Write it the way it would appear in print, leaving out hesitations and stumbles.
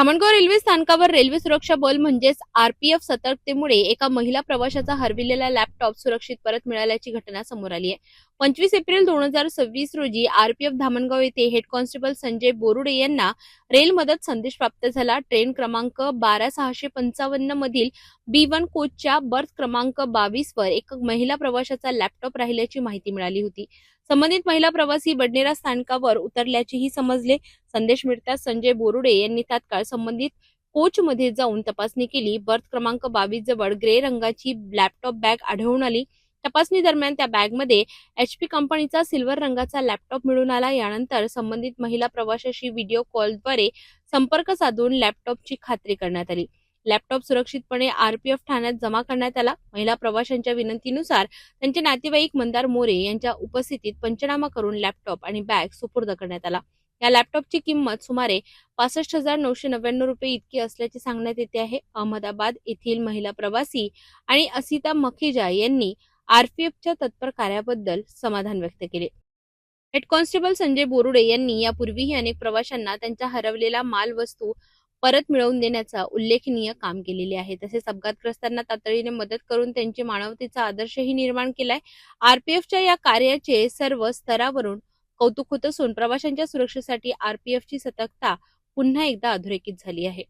Dhamangaon railway स्थानकावर railway सुरक्षा बल म्हणजेच आरपीएफ सतर्कतेमुळे एका महिला प्रवाशाचा हरविलेला लॅपटॉप सुरक्षित परत मिळाल्याची घटना समोर आली आहे। 25 एप्रिल 2026 रोजी आरपीएफ धामणगाव येथे हेड कॉन्स्टेबल संजय बोरुडे यांना रेल मदत संदेश प्राप्त झाला। ट्रेन क्रमांक 12655 मधील B1 कोचच्या बर्थ क्रमांक 22 वर एक महिला प्रवाशाचा लॅपटॉप राहिल्याची माहिती मिळाली होती। संबंधित महिला प्रवासी बडनेरा स्थानकावर उतरल्याचेही समजले। संदेश मिळताच संजय बोरुडे यांनी तात्काळ संबंधित कोचमध्ये जाऊन तपासणी केली। बर्थ क्रमांक 22 जवळ ग्रे रंगाची लॅपटॉप बॅग आढळून आली। तपासणी दरम्यान त्या बॅगमध्ये HP कंपनीचा सिल्वर रंगाचा लॅपटॉप मिळून आला। यानंतर संबंधित महिला प्रवाशाशी व्हिडिओ कॉलद्वारे संपर्क साधून लॅपटॉपची खात्री करण्यात आली। लॅपटॉप सुरक्षितपणे आरपीएफ ठाण्यात जमा करण्यात आला। महिला प्रवाशांच्या विनंतीनुसार त्यांचे नातेवाईक मंदार मोरे यांच्या उपस्थितीत पंचनामा करून लॅपटॉप आणि बॅग सुपूर्द करण्यात आला। या लॅपटॉपची किंमत सुमारे 65,999 रुपये इतकी असल्याचे सांगण्यात येते आहे। अहमदाबाद येथील महिला प्रवासी आणि असिता मखिजा यांनी आरपीएफच्या तत्पर कार्याबद्दल समाधान व्यक्त केले। हेड कॉन्स्टेबल संजय बोरुडे यांनी यापूर्वीही अनेक प्रवाशांना त्यांचा हरवलेला मालवस्तू परत मिळवून देण्याचा उल्लेखनीय काम केलेले आहे। तसेच अपघातग्रस्तांना तातडीने मदत करून त्यांचे मानवतेचा आदर्शही निर्माण केलाय। आरपीएफच्या या कार्याचे सर्व स्तरावरून कौतुक होत असून प्रवाशांच्या सुरक्षेसाठी आरपीएफची सतर्कता पुन्हा एकदा अधोरेखित झाली आहे।